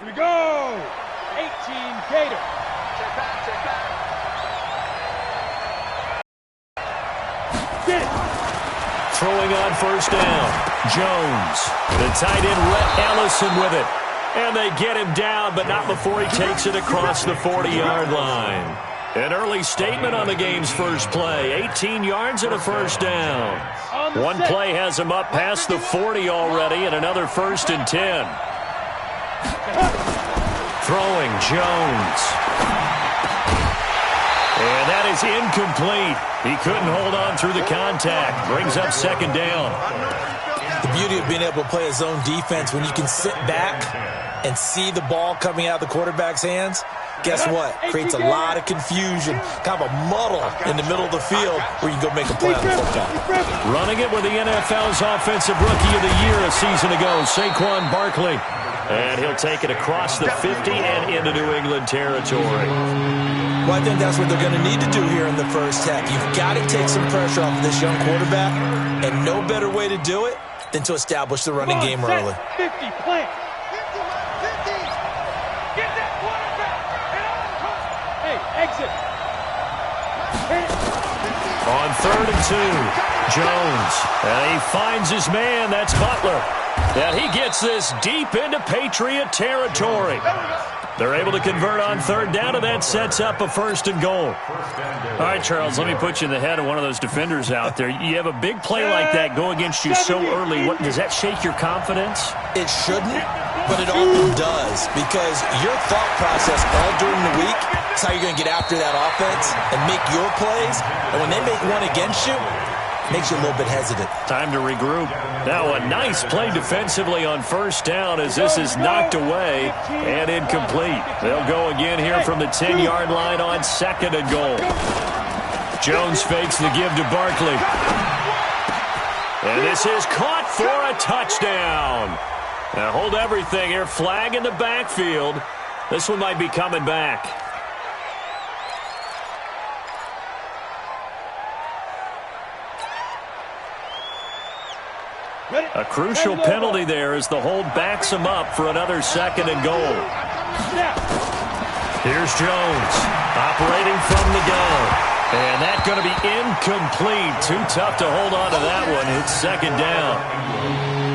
Here we go. 18 Gator. Check back, check back. Get it. Throwing on first down. Jones. The tight end, Rhett Ellison with it. And they get him down, but not before he takes it across the 40-yard line. An early statement on the game's first play. 18 yards and a first down. One play has him up past the 40 already, and another 1st and 10. Throwing, Jones. And that is incomplete. He couldn't hold on through the contact. Brings up 2nd down. The beauty of being able to play a zone defense when you can sit back and see the ball coming out of the quarterback's hands, guess what? Creates a lot of confusion, kind of a muddle in the middle of the field where you can go make a play on the football. Running it with the NFL's Offensive Rookie of the Year a season ago, Saquon Barkley. And he'll take it across the 50 and into New England territory. Well, I think that's what they're going to need to do here in the first half. You've got to take some pressure off of this young quarterback, and no better way to do it than to establish the running game early. 50, plant. 50. Get that quarterback. Hey, exit. On 3rd and 2, Jones. And he finds his man. That's Butler. And he gets this deep into Patriot territory. They're able to convert on 3rd down, and that sets up a 1st and goal. All right, Charles, let me put you in the head of one of those defenders out there. You have a big play like that go against you so early. Does that shake your confidence? It shouldn't, but it often does, because your thought process all during the week is how you're going to get after that offense and make your plays. And when they make one against you, makes you a little bit hesitant. Time to regroup. Now a nice play defensively on 1st down as this is knocked away and incomplete. They'll go again here from the 10-yard line on 2nd and goal. Jones fakes the give to Barkley. And this is caught for a touchdown. Now hold everything here. Flag in the backfield. This one might be coming back. A crucial penalty there as the hold backs him up for another 2nd and goal. Here's Jones operating from the gun. And that's going to be incomplete. Too tough to hold on to that one. It's 2nd down.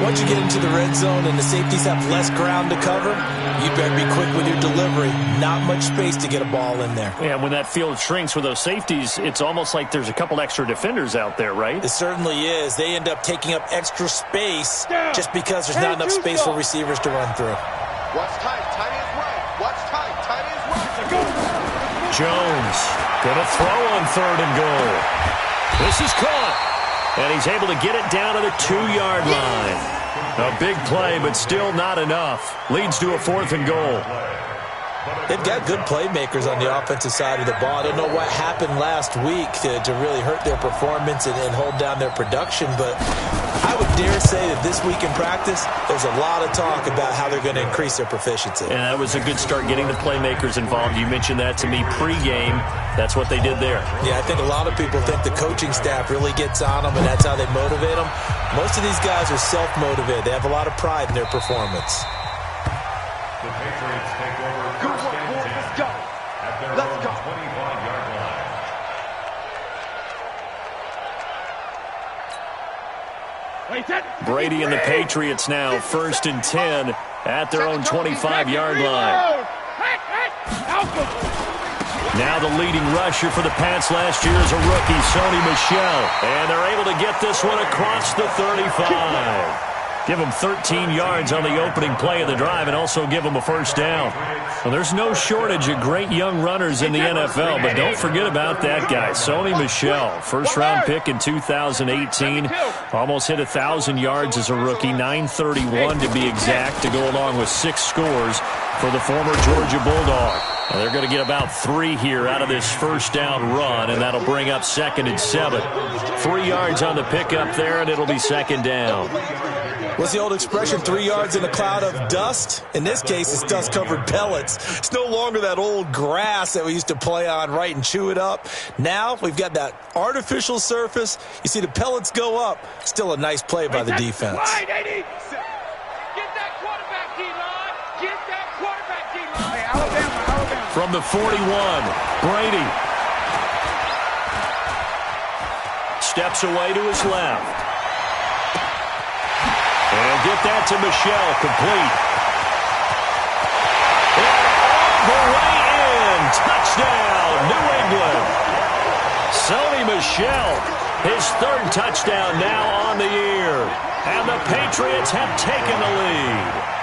Once you get into the red zone and the safeties have less ground to cover, you better be quick with your delivery. Not much space to get a ball in there. Yeah, when that field shrinks with those safeties, it's almost like there's a couple extra defenders out there, right? It certainly is. They end up taking up extra space just because there's not enough space for receivers to run through. Watch tight. Tight is right. Watch tight. Tight is right. Jones going to throw on 3rd and goal. This is caught. And he's able to get it down to the 2-yard line. A big play, but still not enough. Leads to a 4th and goal. They've got good playmakers on the offensive side of the ball. I don't know what happened last week to really hurt their performance and hold down their production, but I would dare say that this week in practice, there's a lot of talk about how they're going to increase their proficiency. And that was a good start getting the playmakers involved. You mentioned that to me pregame. That's what they did there. Yeah, I think a lot of people think the coaching staff really gets on them, and that's how they motivate them. Most of these guys are self-motivated. They have a lot of pride in their performance. The Patriots take over. Good work, boys. Let's go. Let's go. 25-yard Wait, Brady and the Patriots now 1st and 10 at their own 25-yard line. Now the leading rusher for the Pats last year is a rookie, Sony Michel. And they're able to get this one across the 35. Give them 13 yards on the opening play of the drive and also give them a 1st down. Well, there's no shortage of great young runners in the NFL, but don't forget about that guy, Sony Michel. 1st-round pick in 2018. Almost hit 1,000 yards as a rookie, 931 to be exact, to go along with 6 scores for the former Georgia Bulldog. And they're going to get about 3 here out of this 1st down run, and that'll bring up 2nd and 7. 3 yards on the pickup there, and it'll be 2nd down. What's the old expression, 3 yards in a cloud of dust? In this case, it's dust-covered pellets. It's no longer that old grass that we used to play on, right, and chew it up. Now we've got that artificial surface. You see the pellets go up. Still a nice play by the defense. Get that quarterback, D-line. Get that quarterback. from the 41. Brady steps away to his left. And he'll get that to Michel, complete. And all the way in. Touchdown, New England. Sony Michel, his third touchdown now on the year. And the Patriots have taken the lead.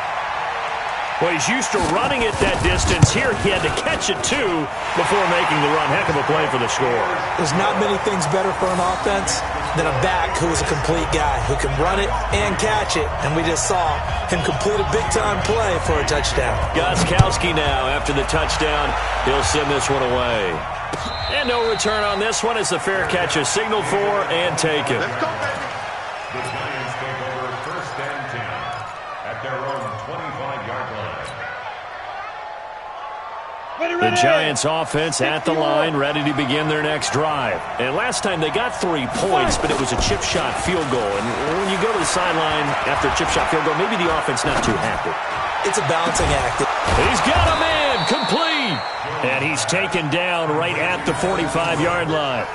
Well, he's used to running it that distance. Here, he had to catch it, too, before making the run. Heck of a play for the score. There's not many things better for an offense than a back who is a complete guy, who can run it and catch it. And we just saw him complete a big-time play for a touchdown. Gostkowski now, after the touchdown, he'll send this one away. And no return on this one as the fair catch is signaled for and taken. The Giants take over 1st and 10 at their own 25-yard line. The Giants offense at the line, ready to begin their next drive. And last time they got 3 points, but it was a chip shot field goal. And when you go to the sideline after a chip shot field goal, maybe the offense not too happy. It's a balancing act. He's got a man, complete. And he's taken down right at the 45-yard line.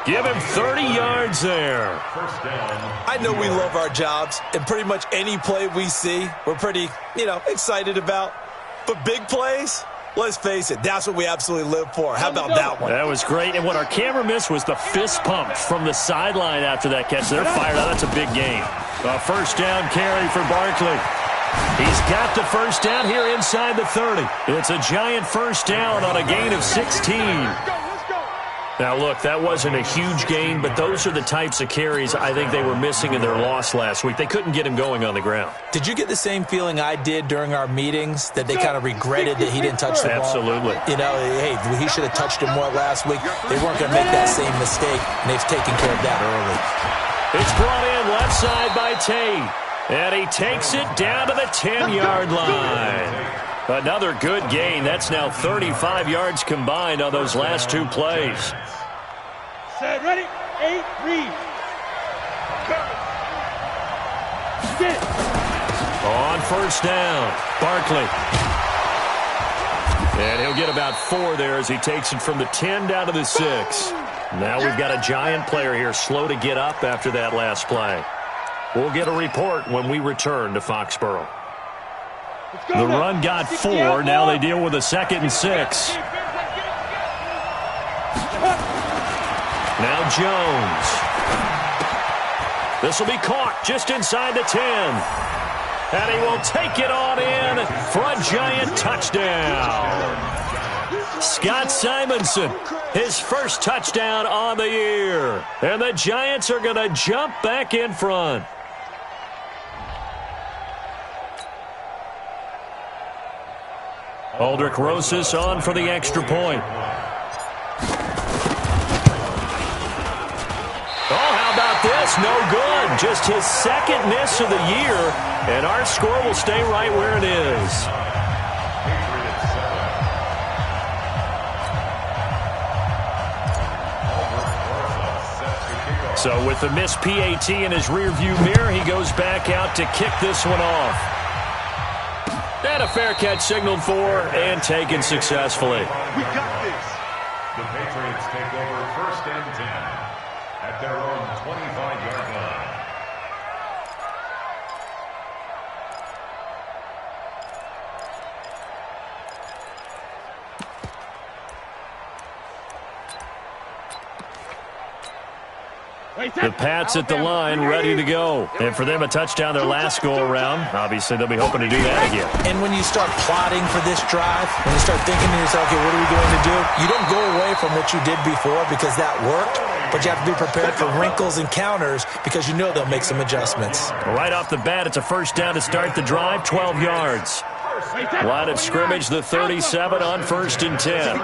Give him 30 yards there. First down. I know we love our jobs, and pretty much any play we see, we're pretty, excited about. But big plays, let's face it, that's what we absolutely live for. How about that one? That was great. And what our camera missed was the fist pump from the sideline after that catch. They're fired out. That's a big game. A first down carry for Barkley. He's got the first down here inside the 30. It's a Giant first down on a gain of 16. Now, look, that wasn't a huge gain, but those are the types of carries I think they were missing in their loss last week. They couldn't get him going on the ground. Did you get the same feeling I did during our meetings, that they kind of regretted that he didn't touch the ball? Absolutely. Hey, he should have touched him more last week. They weren't going to make that same mistake, and they've taken care of that early. It's brought in left side by Tate, and he takes it down to the 10-yard line. Another good gain. That's now 35 yards combined on those last 2 plays. Set, ready, 8, read. Sit. On first down, Barkley. And he'll get about 4 there as he takes it from the 10 down to the 6. Now we've got a Giant player here slow to get up after that last play. We'll get a report when we return to Foxborough. The run got 4. Now they deal with a 2nd and 6. Now Jones. This will be caught just inside the 10. And he will take it on in for a Giant touchdown. Scott Simonson, his first touchdown on the year. And the Giants are going to jump back in front. Aldrich Rosas on for the extra point. Oh, how about this? No good. Just his 2nd miss of the year, and our score will stay right where it is. So with the missed PAT in his rearview mirror, he goes back out to kick this one off. And a fair catch signaled for and taken successfully. We got this. The Patriots take over 1st and 10 at their own 25-yard line. The Pats at the line, ready to go. And for them, a touchdown their last go-around. Obviously, they'll be hoping to do that again. And when you start plotting for this drive, when you start thinking to yourself, okay, what are we going to do? You don't go away from what you did before because that worked, but you have to be prepared for wrinkles and counters because you know they'll make some adjustments. Right off the bat, it's a first down to start the drive, 12 yards. Line of scrimmage, the 37 on 1st and 10.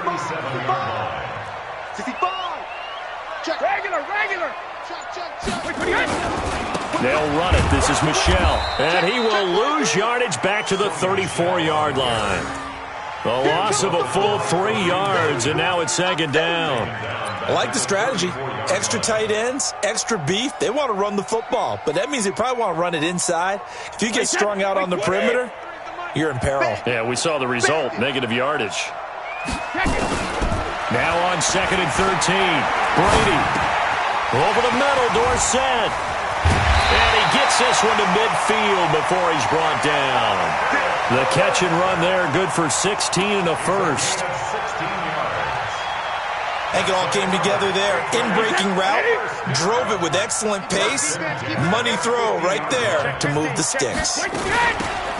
65. Check. Regular. They'll run it. This is Michel. And he will lose yardage back to the 34-yard line. The loss of a full 3 yards, and now it's 2nd down. I like the strategy. Extra tight ends, extra beef. They want to run the football, but that means they probably want to run it inside. If you get strung out on the perimeter, you're in peril. Yeah, we saw the result, negative yardage. Now on 2nd and 13. Brady. Over the middle, Dorsett. And he gets this one to midfield before he's brought down. The catch and run there, good for 16 and a first. I think it all came together there. In-breaking route, drove it with excellent pace. Money throw right there to move the sticks.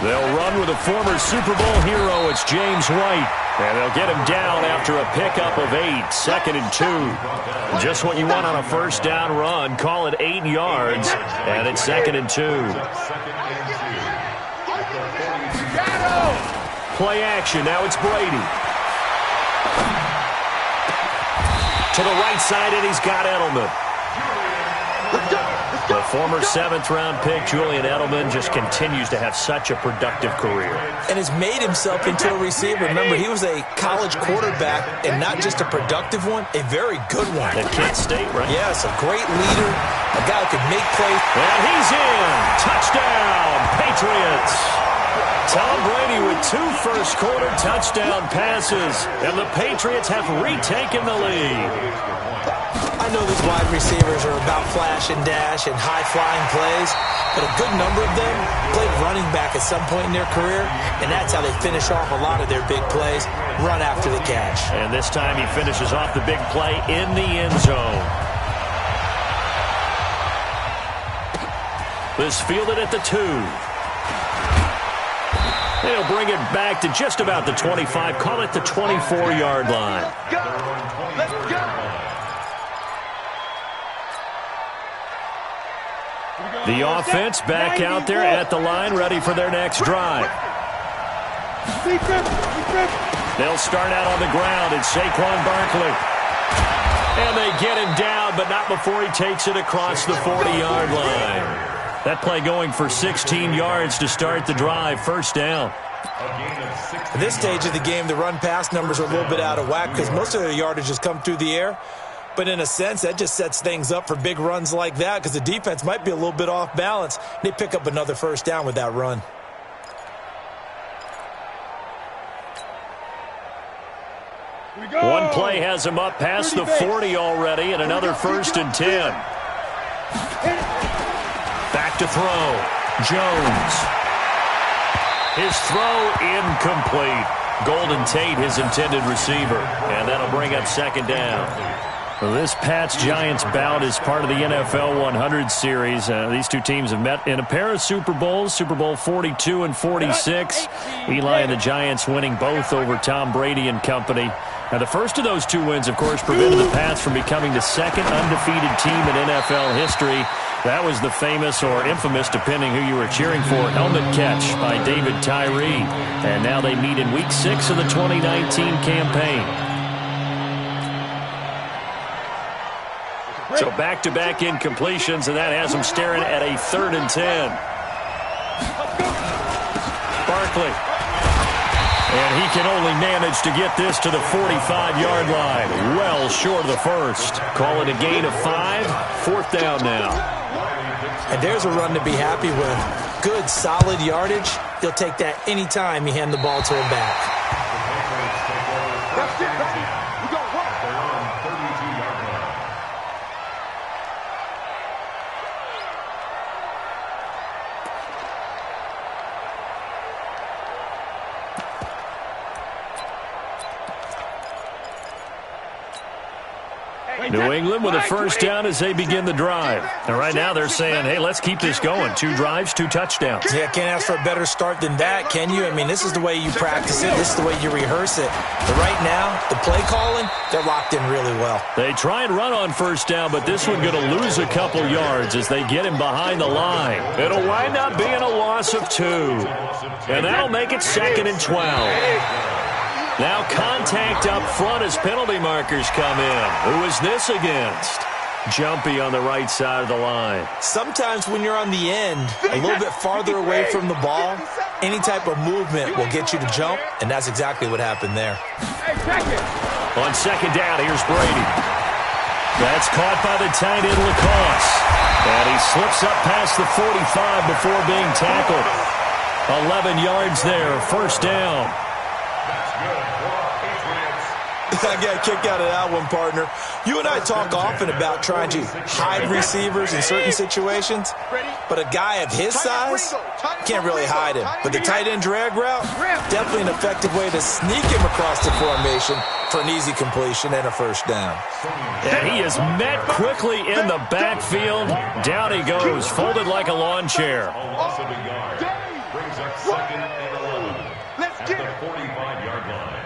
They'll run with a former Super Bowl hero. It's James White. And they'll get him down after a pickup of 8. 2nd and 2. Just what you want on a first down run. Call it 8 yards. And it's 2nd and 2. Play action. Now it's Brady. To the right side, and he's got Edelman. The former 7th-round pick, Julian Edelman, just continues to have such a productive career. And has made himself into a receiver. Remember, he was a college quarterback, and not just a productive one, a very good one. At Kent State, right? Yes, a great leader, a guy who can make plays. And he's in. Touchdown, Patriots. Tom Brady with 2 first-quarter touchdown passes, and the Patriots have retaken the lead. I know these wide receivers are about flash and dash and high-flying plays, but a good number of them played running back at some point in their career, and that's how they finish off a lot of their big plays, run after the catch. And this time he finishes off the big play in the end zone. This fielded at the 2. They'll bring it back to just about the 25. Call it the 24-yard line. Let's go. The offense back out there at the line, ready for their next drive. They'll start out on the ground. It's Saquon Barkley. And they get him down, but not before he takes it across the 40-yard line. That play going for 16 yards to start the drive. First down. At this stage of the game, the run-pass numbers are a little bit out of whack because most of their yardage has come through the air. But in a sense, that just sets things up for big runs like that because the defense might be a little bit off balance. They pick up another first down with that run. One play has him up past the 40 already, and another 1st and 10. Back to throw. Jones. His throw incomplete. Golden Tate, his intended receiver. And that'll bring up 2nd down. Well, this Pats-Giants bout is part of the NFL 100 series. These two teams have met in a pair of Super Bowls, Super Bowl 42 and 46. Eli and the Giants winning both over Tom Brady and company. Now, the first of those 2 wins, of course, prevented the Pats from becoming the 2nd undefeated team in NFL history. That was the famous or infamous, depending who you were cheering for, helmet catch by David Tyree. And now they meet in Week 6 of the 2019 campaign. So back-to-back incompletions, and that has them staring at a 3rd and 10. Barkley. And he can only manage to get this to the 45-yard line. Well short of the first. Call it a gain of 5. 4th down now. And there's a run to be happy with. Good, solid yardage. He'll take that anytime you hand the ball to him back. That's it, baby. We go one. They're on 32-yard line. New England with a first down as they begin the drive. And right now they're saying, hey, let's keep this going. 2 drives, 2 touchdowns. Yeah, can't ask for a better start than that, can you? I mean, this is the way you practice it. This is the way you rehearse it. But right now, the play calling, they're locked in really well. They try and run on first down, but this one going to lose a couple yards as they get him behind the line. It'll wind up being a loss of 2. And that'll make it 2nd and 12. Now contact up front as penalty markers come in. Who is this against? Jumpy on the right side of the line. Sometimes when you're on the end, a little bit farther away from the ball, any type of movement will get you to jump, and that's exactly what happened there. On 2nd down, here's Brady. That's caught by the tight end Lacoste. And he slips up past the 45 before being tackled. 11 yards there, first down. That's good for Patriots. I got a kick out of that one, partner. You and I talk often about trying to hide receivers in certain situations, but a guy of his size can't really hide him. But the tight end drag route, definitely an effective way to sneak him across the formation for an easy completion and a first down. And he is met quickly in the backfield. Down he goes, folded like a lawn chair. A loss of a yard. Brings up second and 11 at the 45-yard line.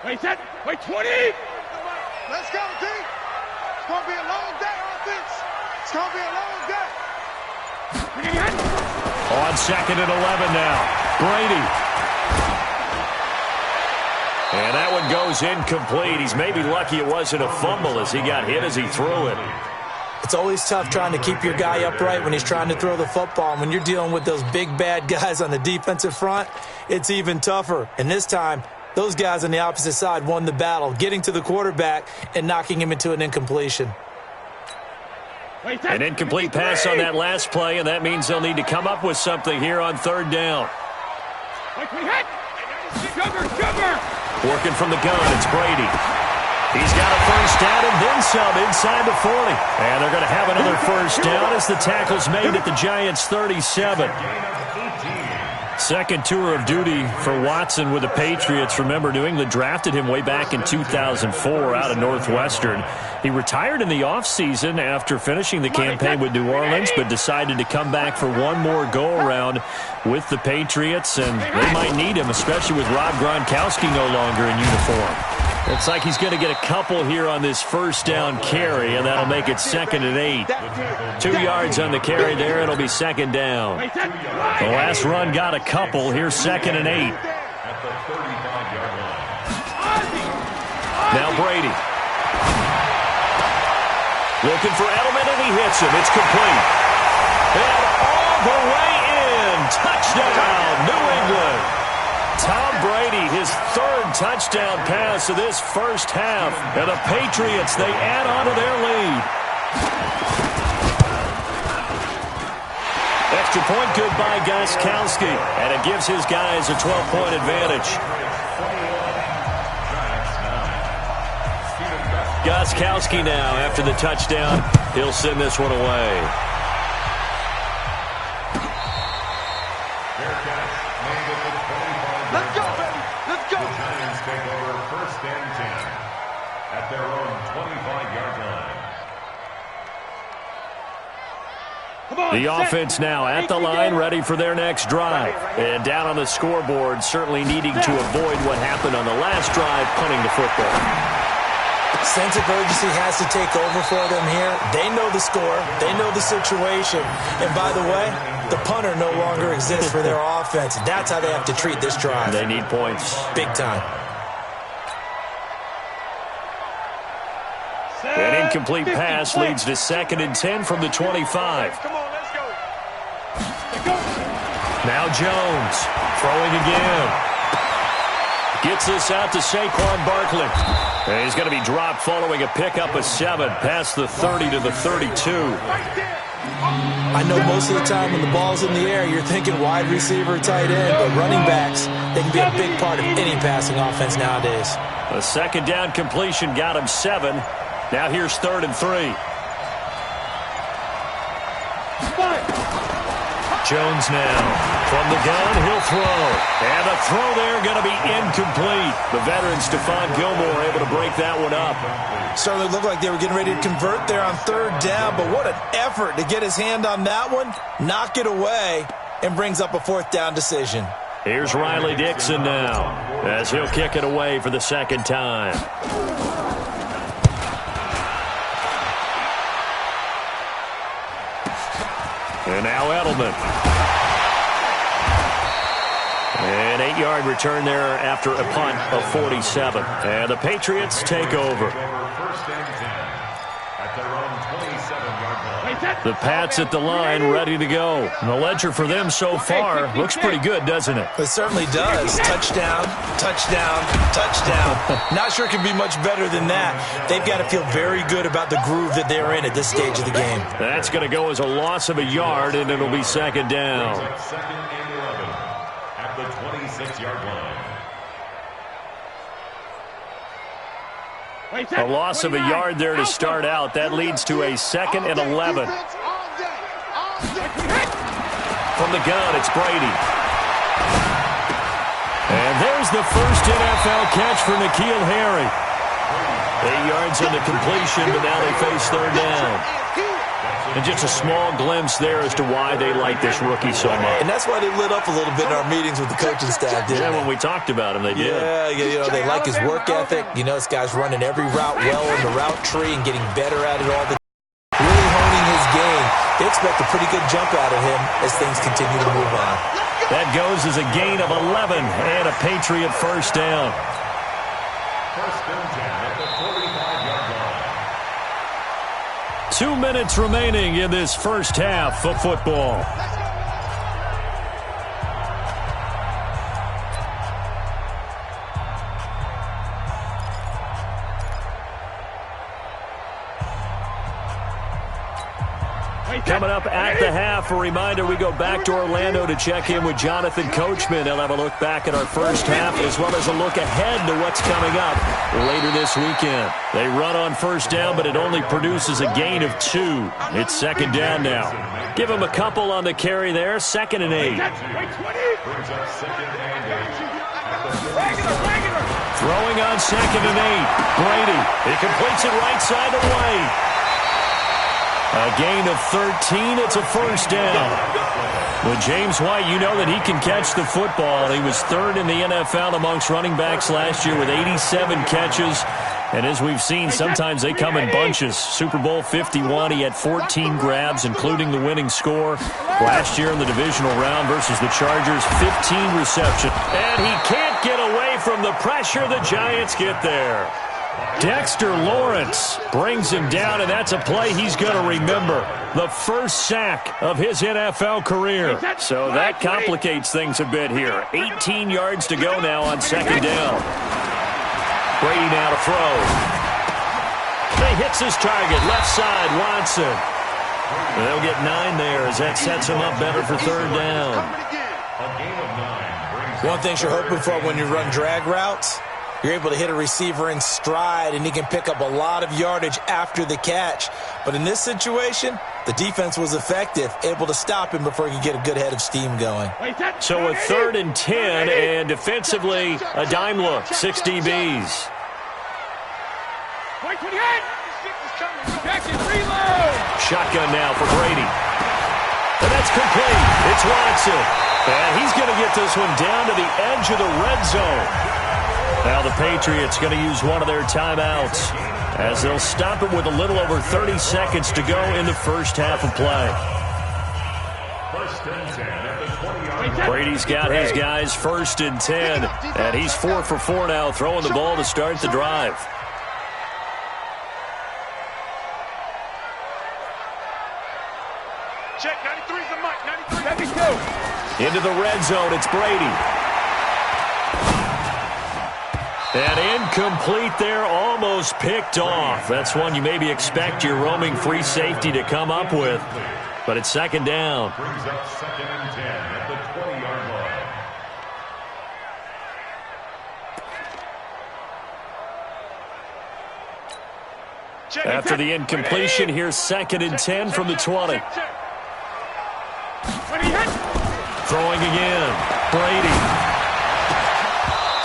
Wait, set. Wait, 20. Let's go, D. It's going to be a long day, offense. It's going to be a long day. On second and 11 now. Brady. And that one goes incomplete. He's maybe lucky it wasn't a fumble as he got hit as he threw it. It's always tough trying to keep your guy upright when he's trying to throw the football. And when you're dealing with those big, bad guys on the defensive front, it's even tougher. And this time, those guys on the opposite side won the battle, getting to the quarterback and knocking him into an incompletion. An incomplete pass on that last play, and that means they'll need to come up with something here on third down. Working from the gun, it's Brady. He's got a first down and then some inside the 40. And they're going to have another first down as the tackle's made at the Giants' 37. Second tour of duty for Watson with the Patriots. Remember, New England drafted him way back in 2004 out of Northwestern. He retired in the offseason after finishing the campaign with New Orleans, but decided to come back for one more go-around with the Patriots, and they might need him, especially with Rob Gronkowski no longer in uniform. Looks like he's going to get a couple here on this first down carry, and that'll make it second and 8. 2 yards on the carry there. It'll be second down. The last run got a couple. Here's second and 8. At the 35-yard line. Now Brady. Looking for Edelman, and he hits him. It's complete. And all the way in. Touchdown, New England. Tom Brady, his third touchdown pass of this first half. And the Patriots, they add on to their lead. Extra point good by Gostkowski. And it gives his guys a 12-point advantage. Gostkowski now, after the touchdown, he'll send this one away. Let's go, baby. Let's go. The Giants take over first and 10 at their own 25-yard line. The offense now at the line, ready for their next drive. And down on the scoreboard, certainly needing to avoid what happened on the last drive, punting the football. Sense of urgency has to take over for them here. They know the score. They know the situation. And by the way, the punter no longer exists for their offense. That's how they have to treat this drive. They need points. Big time. An incomplete pass leads to second and 10 from the 25. Come on, let's go. Now Jones throwing again. Gets this out to Saquon Barkley. And he's going to be dropped following a pickup of 7 past the 30 to the 32. I know most of the time when the ball's in the air, you're thinking wide receiver, tight end, but running backs, they can be a big part of any passing offense nowadays. A second down completion got him 7. Now here's third and 3. Jones now. From the gun, he'll throw. And the throw there going to be incomplete. The veteran Stephon Gilmore able to break that one up. Certainly looked like they were getting ready to convert there on third down, but what an effort to get his hand on that one, knock it away, and brings up a fourth down decision. Here's Riley Dixon now, as he'll kick it away for the second time. And now Edelman. An 8-yard return there after a punt of 47. And the Patriots take over. First and 10 at at their own 27-yard line. The Pats at the line, ready to go. And the ledger for them so far looks pretty good, doesn't it? It certainly does. Touchdown, touchdown, touchdown. Not sure it can be much better than that. They've got to feel very good about the groove that they're in at this stage of the game. That's going to go as a loss of a yard, and it'll be second down. Second and 11 at the 26-yard line. A loss of a yard there to start out. That leads to a second and 11. From the gun, it's Brady. And there's the first NFL catch for N'Keal Harry. 8 yards into completion, but now they face third down. And just a small glimpse there as to why they like this rookie so much. And that's why they lit up a little bit in our meetings with the coaching staff, didn't they? When we talked about him, they did. Yeah, they like his work ethic. This guy's running every route well in the route tree and getting better at it all the time. Really honing his game. They expect a pretty good jump out of him as things continue to move on. That goes as a gain of 11 and a Patriot first down. First and 10 at the 45-yard line. 2 minutes remaining in this first half of football. Coming up at the half, a reminder, we go back to Orlando to check in with Jonathan Coachman. He'll have a look back at our first half as well as a look ahead to what's coming up later this weekend. They run on first down, but it only produces a gain of 2. It's second down now. Give him a couple on the carry there, second and 8. Brings up second and 8. Throwing on second and 8. Brady, he completes it right side away. A gain of 13, it's a first down. With James White, you know that he can catch the football. He was third in the NFL amongst running backs last year with 87 catches. And as we've seen, sometimes they come in bunches. Super Bowl 51, he had 14 grabs, including the winning score. Last year in the divisional round versus the Chargers, 15 receptions. And he can't get away from the pressure. The Giants get there. Dexter Lawrence brings him down, and that's a play he's going to remember. The first sack of his NFL career. So that complicates things a bit here. 18 yards to go now on second down. Brady now to throw. He hits his target, left side, Watson. They'll get 9 there as that sets him up better for third down. One thing you're hoping for when you run drag routes, you're able to hit a receiver in stride, and he can pick up a lot of yardage after the catch. But in this situation, the defense was effective, able to stop him before he could get a good head of steam going. So a third and 10, and defensively, a dime look, 6 DBs. Shotgun now for Brady. And that's complete. It's Watson. And he's going to get this one down to the edge of the red zone. Now the Patriots going to use one of their timeouts as they'll stop it with a little over 30 seconds to go in the first half of play. First and 10 at the 20-yard line. Brady's got his guys first and 10, and he's 4 for 4 now, throwing the ball to start the drive. Check, 93's the mic, 93. 72. Into the red zone, it's Brady. And incomplete there, almost picked off. That's one you maybe expect your roaming free safety to come up with. But it's second down. Brings up second and 10 at the 20-yard line. After the incompletion, here's second and 10 from the 20. Throwing again, Brady.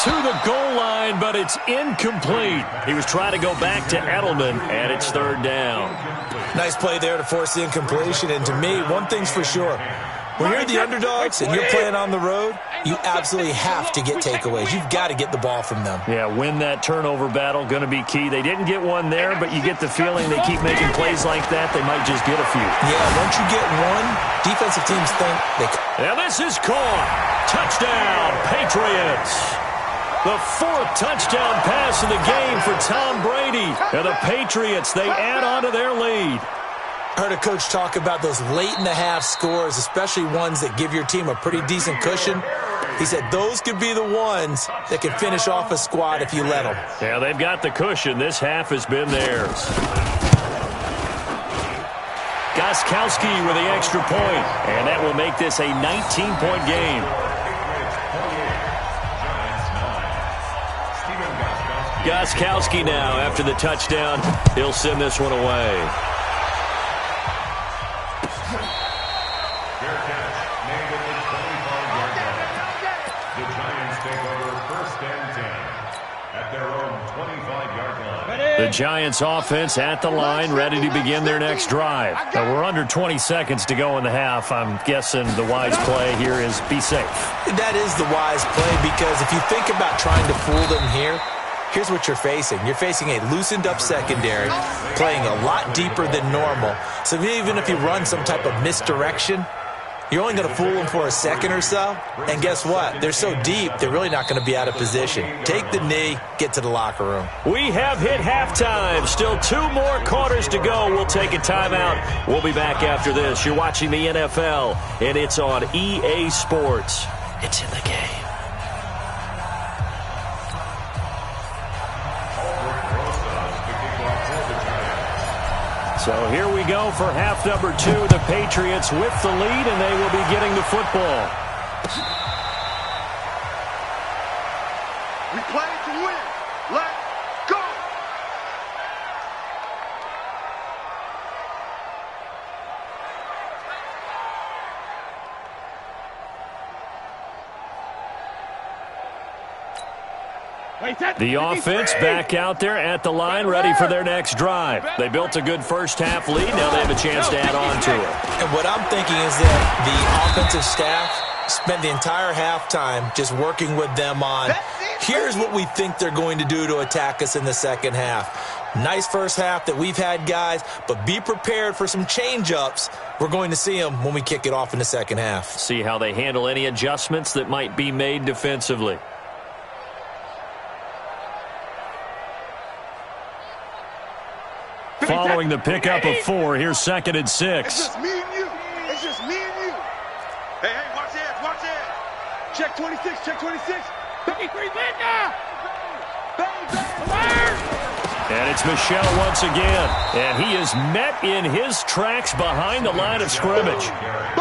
To the goal line, but it's incomplete. He was trying to go back to Edelman, and it's third down. Nice play there to force the incompletion. And to me, one thing's for sure. When you're the underdogs and you're playing on the road, you absolutely have to get takeaways. You've got to get the ball from them. Yeah, win that turnover battle, going to be key. They didn't get one there, but you get the feeling they keep making plays like that, they might just get a few. Yeah, once you get one, defensive teams think they can. Now this is caught. Touchdown, Patriots. The 4th touchdown pass of the game for Tom Brady. And the Patriots, they add on to their lead. I heard a coach talk about those late-in-the-half scores, especially ones that give your team a pretty decent cushion. He said those could be the ones that can finish off a squad if you let them. Yeah, they've got the cushion. This half has been theirs. Gostkowski with the extra point, and that will make this a 19-point game. Gostkowski now after the touchdown. He'll send this one away. The Giants offense at the line, ready to begin their next drive. We're under 20 seconds to go in the half. I'm guessing the wise play here is be safe. That is the wise play, because if you think about trying to fool them here, here's what you're facing. You're facing a loosened up secondary, playing a lot deeper than normal. So even if you run some type of misdirection, you're only going to fool them for a second or so. And guess what? They're so deep, they're really not going to be out of position. Take the knee, get to the locker room. We have hit halftime. Still 2 more quarters to go. We'll take a timeout. We'll be back after this. You're watching the NFL, and it's on EA Sports. It's in the game. So here we go for half number 2. The Patriots with the lead, and they will be getting the football. We play to win. Let's go. The offense back out there at the line, ready for their next drive. They built a good first-half lead. Now they have a chance to add on to it. And what I'm thinking is that the offensive staff spent the entire halftime just working with them on, here's what we think they're going to do to attack us in the second half. Nice first half that we've had, guys, but be prepared for some change-ups. We're going to see them when we kick it off in the second half. See how they handle any adjustments that might be made defensively. Following the pickup of 4, here's 2nd and 6. It's just me and you. It's just me and you. Hey, watch that, watch that. Check 26, check 26. 53, Linda. And it's Michel once again. And he is met in his tracks behind the line of scrimmage.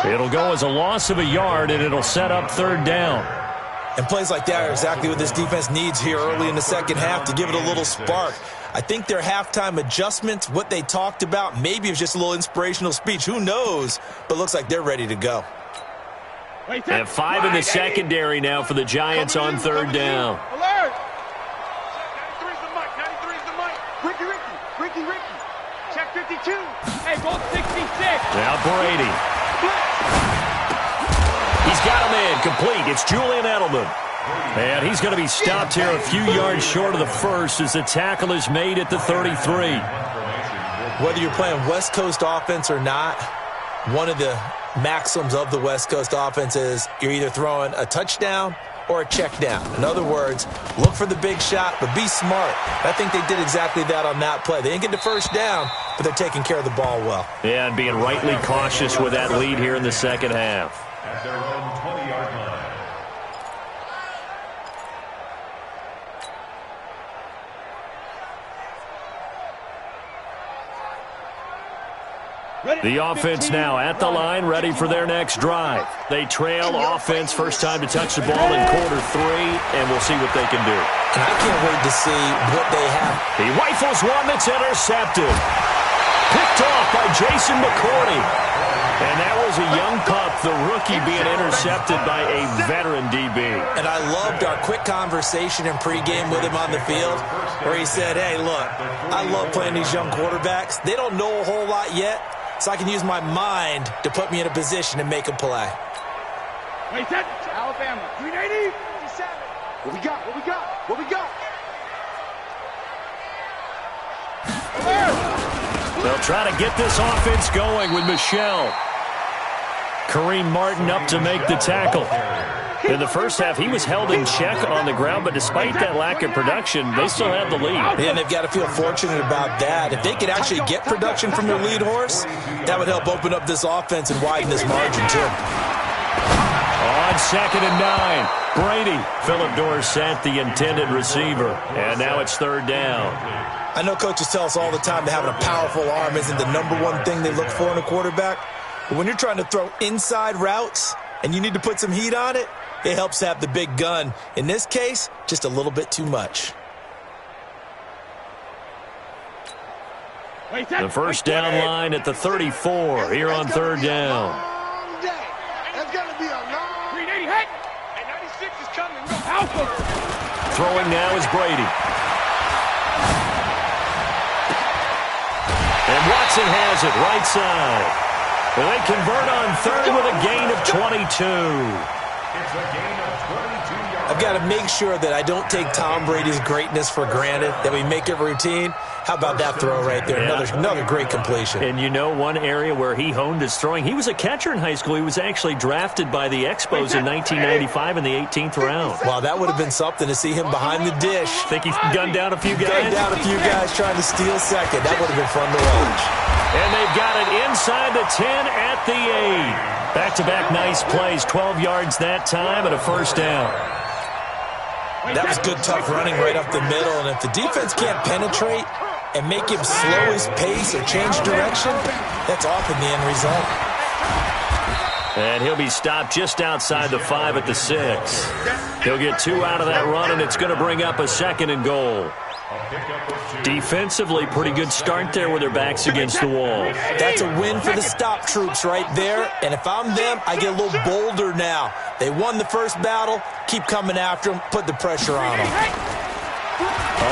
It'll go as a loss of a yard, and it'll set up 3rd down. And plays like that are exactly what this defense needs here early in the second half to give it a little spark. I think their halftime adjustments, what they talked about, maybe it was just a little inspirational speech. Who knows? But looks like they're ready to go. And 5 in the secondary now for the Giants on 3rd down. Alert! 93's the mic, 93's the mic. Ricky. Check 52. Hey, go 66. Now Brady. He's got him in, complete. It's Julian Edelman. And he's going to be stopped here a few yards short of the first as the tackle is made at the 33. Whether you're playing West Coast offense or not, one of the maxims of the West Coast offense is you're either throwing a touchdown or a check down. In other words, look for the big shot, but be smart. I think they did exactly that on that play. They didn't get the first down, but they're taking care of the ball well. Yeah, and being rightly cautious with that lead here in the second half. At their own 20-yard line. The offense now at the line, ready for their next drive. They trail offense, first time to touch the ball in quarter 3, and we'll see what they can do. And I can't wait to see what they have. He rifles one that's intercepted. Picked off by Jason McCourty. And that was a young pup, the rookie, being intercepted by a veteran DB. And I loved our quick conversation in pregame with him on the field where he said, hey, look, I love playing these young quarterbacks. They don't know a whole lot yet, so I can use my mind to put me in a position and make a play. Wait, that's Alabama. 380. 57. What we got? They'll try to get this offense going with Michel. Kareem Martin up to make the tackle. In the first half, he was held in check on the ground, but despite that lack of production, they still had the lead. And they've got to feel fortunate about that. If they could actually get production from their lead horse, that would help open up this offense and widen this margin, too. On 2nd and 9, Brady. Phillip Dorsett, the intended receiver. And now it's 3rd down. I know coaches tell us all the time that having a powerful arm isn't the #1 thing they look for in a quarterback. But when you're trying to throw inside routes and you need to put some heat on it, it helps to have the big gun. In this case, just a little bit too much. The first down line at the 34 here on 3rd down. That's going to be a long 380 hit. And 96 is coming. Alpha. Throwing now is Brady. And Watson has it right side. They convert on 3rd with a gain of 22. It's a gain of 22 yards. I've got to make sure that I don't take Tom Brady's greatness for granted, that we make it routine. How about that throw right there? Another great completion. And you know one area where he honed his throwing, he was a catcher in high school. He was actually drafted by the Expos in 1995 in the 18th round. Wow, that would have been something to see him behind the dish. Think he gunned down a few guys? Gunned down a few guys trying to steal second. That would have been fun to watch. And they've got it inside the 10 at the 8. Back-to-back nice plays, 12 yards that time and a 1st down. That was good, tough running right up the middle. And if the defense can't penetrate and make him slow his pace or change direction, that's often the end result. And he'll be stopped just outside the 5 at the 6. He'll get 2 out of that run, and it's going to bring up a 2nd and goal. Defensively, pretty good start there with their backs against the wall. That's a win for the stop troops right there. And if I'm them, I get a little bolder now. They won the first battle. Keep coming after them. Put the pressure on them.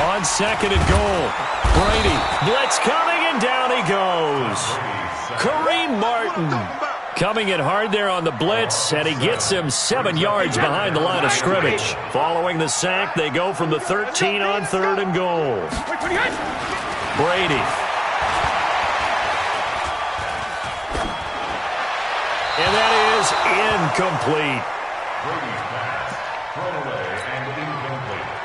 On 2nd and goal. Brady, blitz coming, and down he goes. Kareem Martin coming in hard there on the blitz, and he gets him 7 yards behind the line of scrimmage. Following the sack, they go from the 13 on 3rd and goal. Brady. And that is incomplete.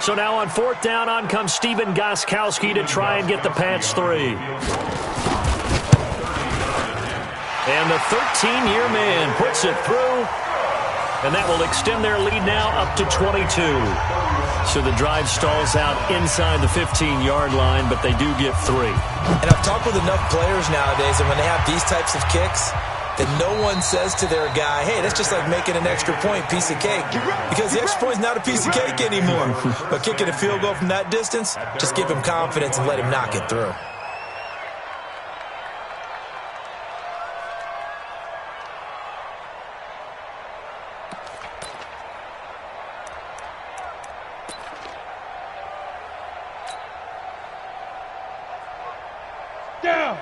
So now on 4th down, on comes Stephen Gostkowski to try and get the Pats 3. And the 13-year man puts it through, and that will extend their lead now up to 22. So the drive stalls out inside the 15-yard line, but they do get 3. And I've talked with enough players nowadays, and when they have these types of kicks, that no one says to their guy, hey, that's just like making an extra point, piece of cake. Because the extra point is not a piece of cake anymore. But kicking a field goal from that distance, just give him confidence and let him knock it through.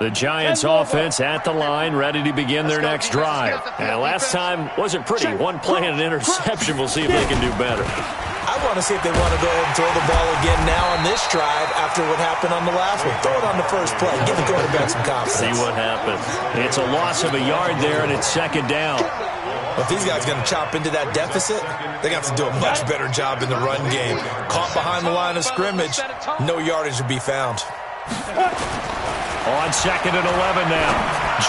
The Giants offense at the line, ready to begin their next drive. And last time wasn't pretty. One play and an interception. We'll see if they can do better. I want to see if they want to go ahead and throw the ball again now on this drive after what happened on the last one. Throw it on the first play. Give the quarterback some confidence. See what happens. It's a loss of a yard there, and it's 2nd down. Well, if these guys are going to chop into that deficit, they're going to have to do a much better job in the run game. Caught behind the line of scrimmage, no yardage to be found. On 2nd and 11 now.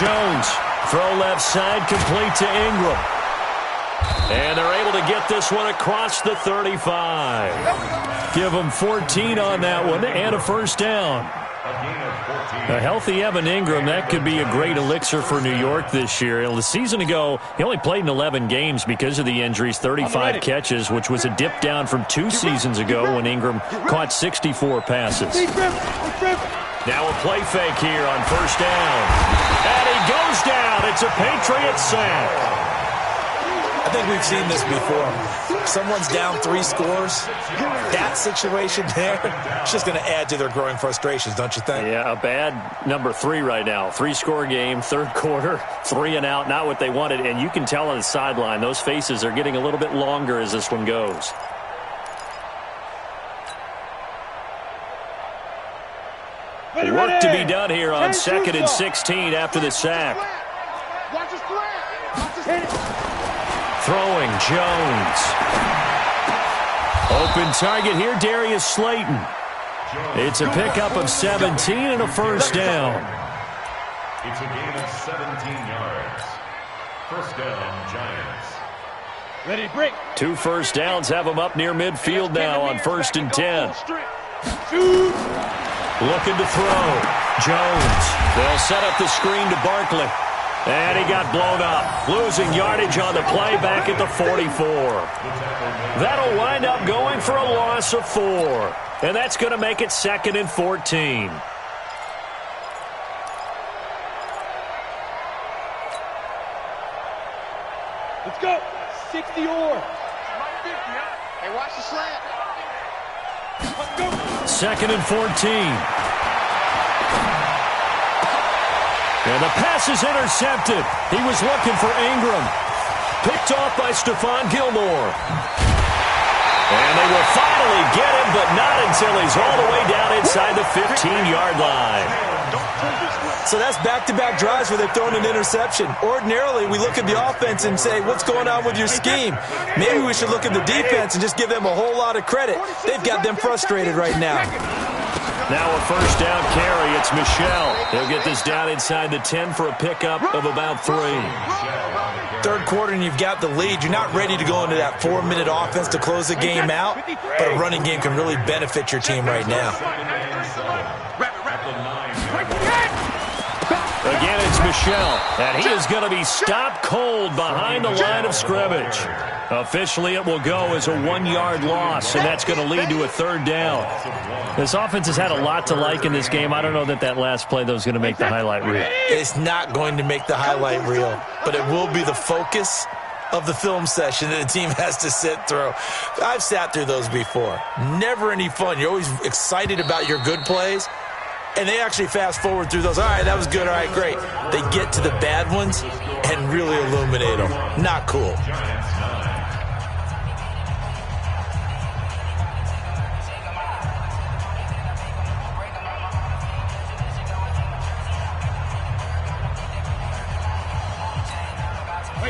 Jones, throw left side, complete to Ingram. And they're able to get this one across the 35. Give them 14 on that one and a 1st down. A healthy Evan Ingram, that could be a great elixir for New York this year. The season ago, he only played in 11 games because of the injuries, 35 catches, which was a dip down from 2 seasons ago when Ingram caught 64 passes. Now a play fake here on 1st down. And he goes down. It's a Patriot sack. I think we've seen this before. Someone's down 3 scores. That situation there, it's just going to add to their growing frustrations, don't you think? Yeah, a bad number 3 right now. 3-score game, 3rd quarter, 3 and out, not what they wanted. And you can tell on the sideline, those faces are getting a little bit longer as this one goes. Work to be done here on 2nd and 16 after the sack. Throwing, Jones. Open target here, Darius Slayton. It's a pickup of 17 and a first down. It's a gain of 17 yards. First down, Giants. Ready, break. 2 first downs have them up near midfield now on 1st and 10. Looking to throw. Jones. They'll set up the screen to Barkley. And he got blown up. Losing yardage on the play back at the 44. That'll wind up going for a loss of 4. And that's going to make it 2nd and 14. Let's go. 60 or. Hey, watch the slant. Let's go. 2nd and 14. And the pass is intercepted. He was looking for Ingram. Picked off by Stephon Gilmore. And they will finally get him, but not until he's all the way down inside the 15-yard line. So that's back-to-back drives where they've thrown an interception. Ordinarily, we look at the offense and say, what's going on with your scheme? Maybe we should look at the defense and just give them a whole lot of credit. They've got them frustrated right now. Now a first down carry. It's Michel. He'll get this down inside the 10 for a pickup of about 3. Third quarter and you've got the lead. You're not ready to go into that 4-minute offense to close the game out, but a running game can really benefit your team right now. Again, it's Michel, and he is going to be stopped cold behind the line of scrimmage. Officially, it will go as a 1-yard loss, and that's going to lead to a 3rd down. This offense has had a lot to like in this game. I don't know that last play, though, is going to make the highlight reel. It's not going to make the highlight reel, but it will be the focus of the film session that the team has to sit through. I've sat through those before. Never any fun. You're always excited about your good plays, and they actually fast forward through those. All right, that was good. All right, great. They get to the bad ones and really illuminate them. Not cool.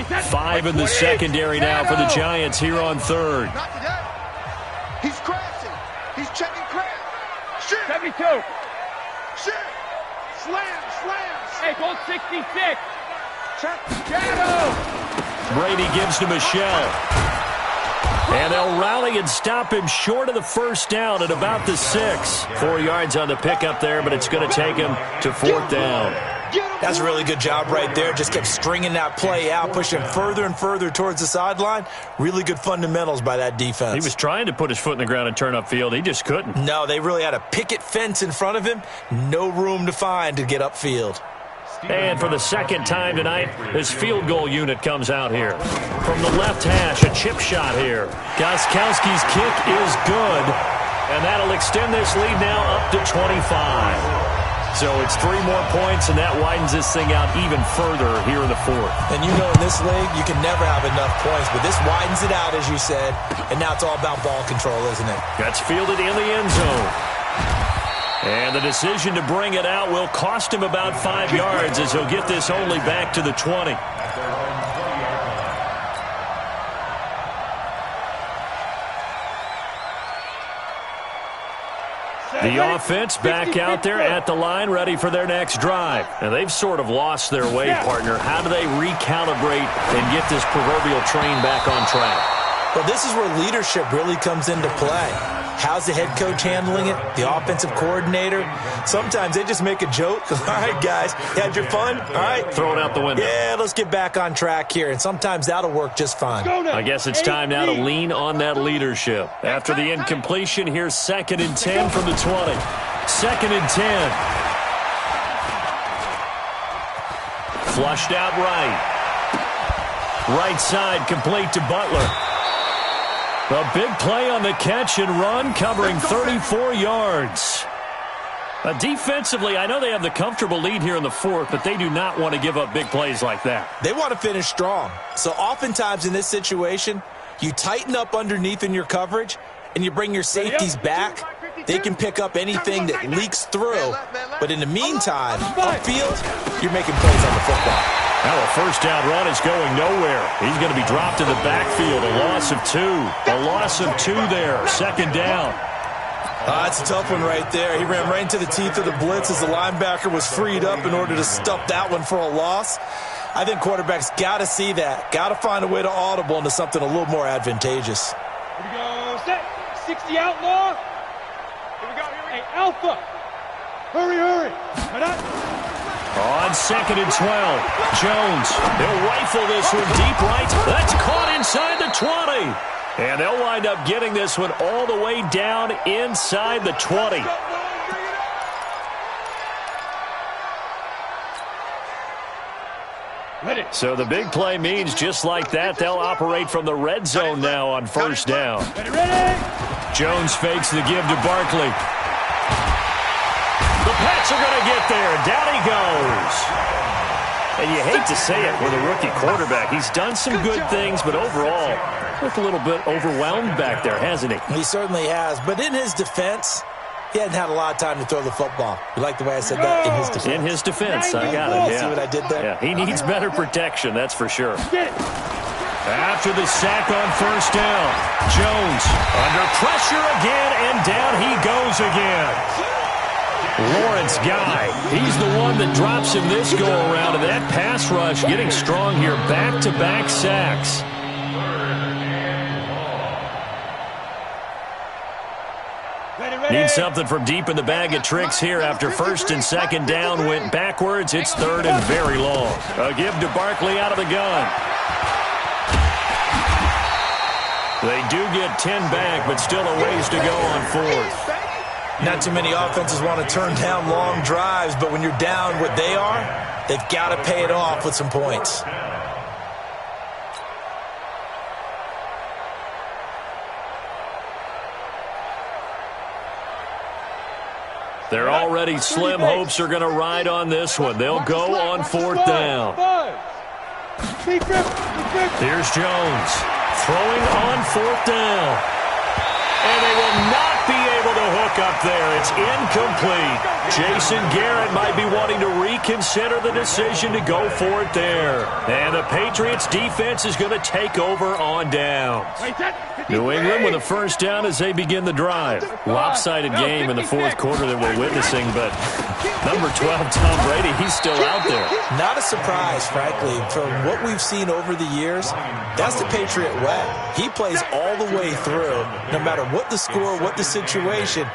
5 in the secondary now for the Giants here on 3rd. Not today. He's crashing. He's checking crash. Shit. 72. Shit. Slams. Hey, goal 66. Check. Shadow. Brady gives to Michel. And they'll rally and stop him short of the first down at about the 6. 4 yards on the pickup there, but it's going to take him to 4th down. That's a really good job right there. Just kept stringing that play out, pushing further and further towards the sideline. Really good fundamentals by that defense. He was trying to put his foot in the ground and turn upfield. He just couldn't. No, they really had a picket fence in front of him. No room to find to get upfield. And for the second time tonight, this field goal unit comes out here. From the left hash, a chip shot here. Gostkowski's kick is good. And that'll extend this lead now up to 25. So it's 3 more points, and that widens this thing out even further here in the 4th. And you know in this league, you can never have enough points, but this widens it out, as you said, and now it's all about ball control, isn't it? That's fielded in the end zone. And the decision to bring it out will cost him about 5 yards as he'll get this only back to the 20. The offense back out there at the line, ready for their next drive. And they've sort of lost their way, partner. How do they recalibrate and get this proverbial train back on track? Well, this is where leadership really comes into play. How's the head coach handling it? The offensive coordinator? Sometimes they just make a joke. All right, guys, you had your fun? All right. Throw it out the window. Yeah, let's get back on track here. And sometimes that'll work just fine. I guess it's time now to lean on that leadership. After the incompletion, here's 2nd and 10 from the 20. 2nd and 10. Flushed out right. Right side complete to Butler. A big play on the catch and run, covering 34 yards. Defensively, I know they have the comfortable lead here in the 4th, but they do not want to give up big plays like that. They want to finish strong. So oftentimes in this situation, you tighten up underneath in your coverage, and you bring your safeties back. They can pick up anything that leaks through. But in the meantime, upfield, you're making plays on the football. Now a first down run is going nowhere. He's going to be dropped in the backfield. A loss of 2. A loss of 2 there. Second down. That's a tough one right there. He ran right into the teeth of the blitz as the linebacker was freed up in order to stuff that one for a loss. I think quarterbacks got to see that. Got to find a way to audible into something a little more advantageous. Here we go. Set. 60 outlaw. Here we go. Hey, Alpha. Hurry, hurry. On 2nd and 12. Jones. He'll rifle this one deep right. That's caught inside the 20. And they'll wind up getting this one all the way down inside the 20. So the big play means just like that, they'll operate from the red zone now on first down. Jones fakes the give to Barkley. The Pats are going to get there. Down he goes. And you hate to say it with a rookie quarterback. He's done some good things, but overall, looked a little bit overwhelmed back there, hasn't he? He certainly has. But in his defense, he hadn't had a lot of time to throw the football. You like the way I said that? In his defense. In his defense. I got it, yeah. See what I did there? Yeah, he needs better protection, that's for sure. After the sack on first down, Jones under pressure again, and down he goes again. Lawrence Guy, he's the one that drops him this go-around, and that pass rush getting strong here. Back-to-back sacks. Need something from deep in the bag of tricks here after first and second down went backwards. It's third and very long. A give to Barkley out of the gun. They do get 10 back, but still a ways to go on fourth. Not too many offenses want to turn down long drives, but when you're down what they are, they've got to pay it off with some points. Their already slim hopes are going to ride on this one. They'll go on fourth down. Here's Jones throwing on fourth down. And they will not be able to hook up there. It's incomplete. Jason Garrett might be wanting to reconsider the decision to go for it there. And the Patriots defense is going to take over on downs. New England with a first down as they begin the drive. Lopsided game in the fourth quarter that we're witnessing, but number 12, Tom Brady, he's still out there. Not a surprise, frankly. From what we've seen over the years, that's the Patriot way. He plays all the way through, no matter what the score, what the situation.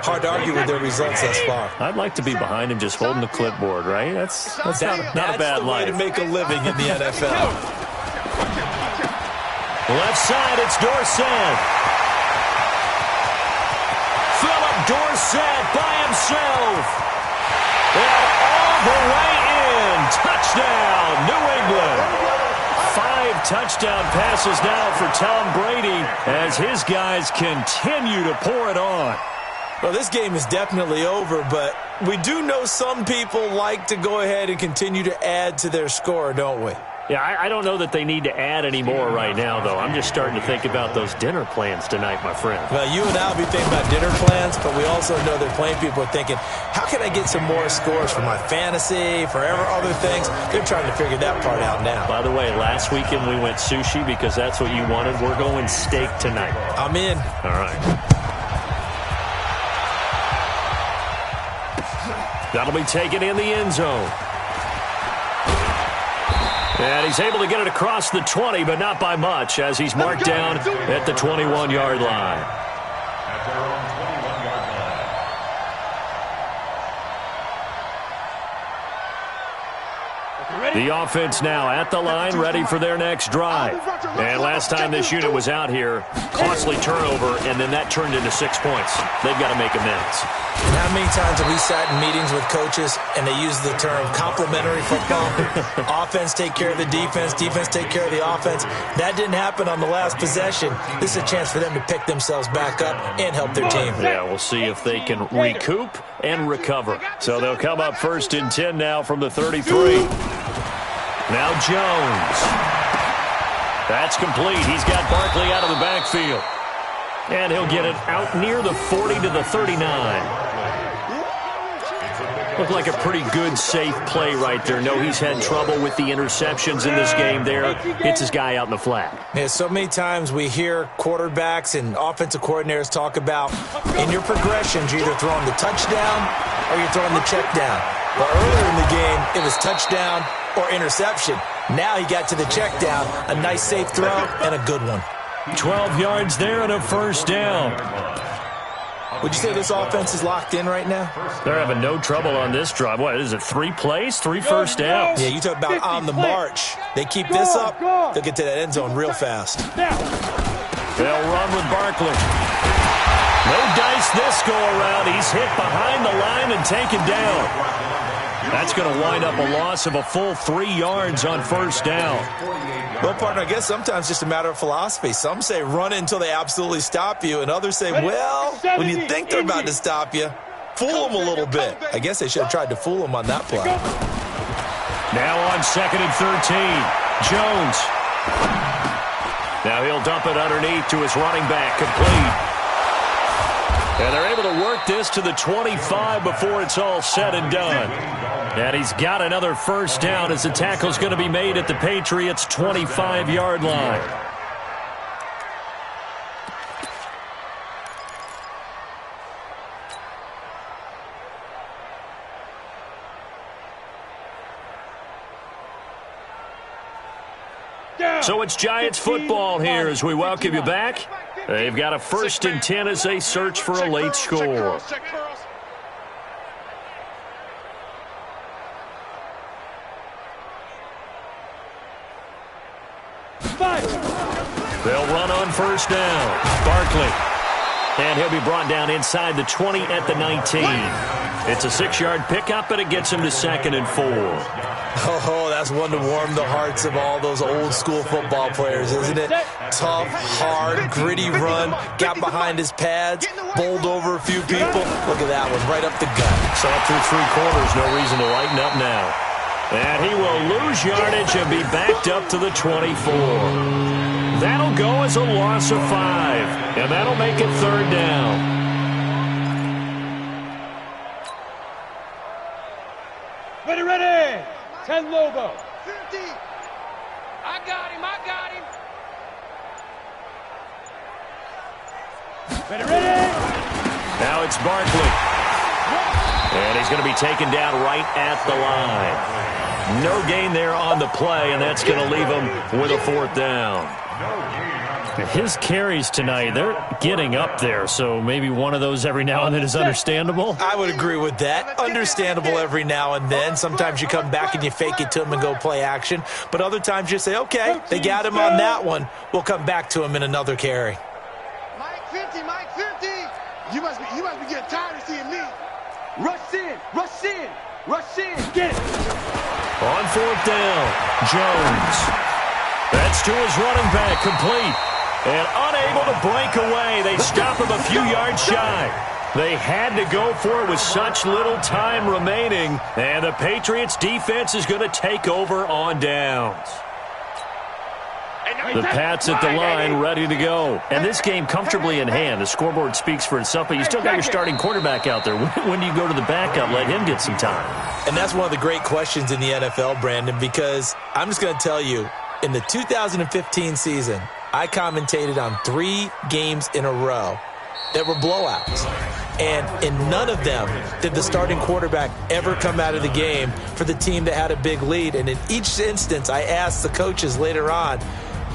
Hard to argue with their results thus far. I'd like to be behind him just holding the clipboard, right? That's not a bad life. That's the way to make a living in the NFL. Left side, it's Dorsett. Philip Dorsett by himself. And all the way in. Touchdown, New England. 5 touchdown passes now for Tom Brady as his guys continue to pour it on. Well, this game is definitely over, but we do know some people like to go ahead and continue to add to their score, don't we? Yeah, I don't know that they need to add any more right now, though. I'm just starting to think about those dinner plans tonight, my friend. Well, you and I will be thinking about dinner plans, but we also know they're playing people are thinking, how can I get some more scores for my fantasy, for other things? They're trying to figure that part out now. By the way, last weekend we went sushi because that's what you wanted. We're going steak tonight. I'm in. All right. That'll be taken in the end zone. And he's able to get it across the 20, but not by much, as he's marked down at the 21-yard line. At their own 21-yard line. The offense now at the line, ready for their next drive. And last time this unit was out here, costly turnover, and then that turned into 6 points. They've got to make amends. And how many times have we sat in meetings with coaches and they use the term complementary football? Offense take care of the defense, defense take care of the offense. That didn't happen on the last possession. This is a chance for them to pick themselves back up and help their team. Yeah, we'll see if they can recoup and recover. So they'll come up first and 10 now from the 33. Now Jones. That's complete. He's got Barkley out of the backfield. And he'll get it out near the 40 to the 39. Looked like a pretty good, safe play right there. No, he's had trouble with the interceptions in this game there. Hits his guy out in the flat. Yeah, so many times we hear quarterbacks and offensive coordinators talk about in your progressions, you're either throwing the touchdown or you're throwing the check down. Well, earlier in the game, it was touchdown or interception. Now he got to the check down, a nice safe throw, and a good one. 12 yards there and a first down. Would you say this offense is locked in right now? They're having no trouble on this drive. What is it, 3 plays, 3 first downs? Yeah, you talk about on the march. They keep this up, they'll get to that end zone real fast. They'll run with Barkley. No dice this go-around. He's hit behind the line and taken down. That's going to wind up a loss of a full 3 yards on first down. Well, partner, I guess sometimes it's just a matter of philosophy. Some say run it until they absolutely stop you, and others say, well, when you think they're about to stop you, fool them a little bit. I guess they should have tried to fool them on that play. Now on 2nd and 13, Jones. Now he'll dump it underneath to his running back, complete. And they're able to work this to the 25 before it's all said and done. And he's got another first down as the tackle's going to be made at the Patriots' 25-yard line. So it's Giants football here as we welcome you back. They've got a 1st and 10 as they search for a late score. They'll run on first down. Barkley. And he'll be brought down inside the 20 at the 19. It's a 6-yard pickup, and it gets him to 2nd and 4. Oh, that's one to warm the hearts of all those old-school football players, isn't it? Tough, hard, gritty run, got behind his pads, bowled over a few people. Look at that one, right up the gut. So up through 3 quarters, no reason to lighten up now. And he will lose yardage and be backed up to the 24. That'll go as a loss of 5, and that'll make it 3rd down. Ready. 10 Lobo. 50. I got him. Ready. Now it's Barkley. And he's going to be taken down right at the line. No gain there on the play, and that's going to leave him with a 4th down. His carries tonight, they're getting up there, so maybe one of those every now and then is understandable. I would agree with that. Understandable every now and then. Sometimes you come back and you fake it to him and go play action. But other times you say, okay, they got him on that one. We'll come back to him in another carry. Mike 50. You must be getting tired of seeing me. Rush in. Get it. On 4th down, Jones. That's to his running back, complete. And unable to break away. They stop him a few yards shy. They had to go for it with such little time remaining. And the Patriots defense is going to take over on downs. The Pats at the line, ready to go. And this game comfortably in hand. The scoreboard speaks for itself, but you still got your starting quarterback out there. When do you go to the backup? Let him get some time. And that's one of the great questions in the NFL, Brandon, because I'm just going to tell you, in the 2015 season, I commentated on 3 games in a row that were blowouts. And in none of them did the starting quarterback ever come out of the game for the team that had a big lead. And in each instance, I asked the coaches later on,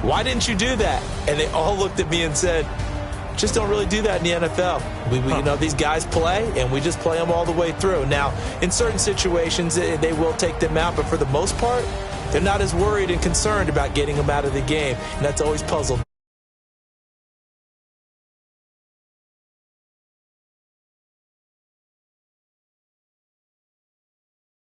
why didn't you do that? And they all looked at me and said, just don't really do that in the NFL. You know, these guys play, and we just play them all the way through. Now, in certain situations, they will take them out, but for the most part, they're not as worried and concerned about getting them out of the game. And that's always puzzled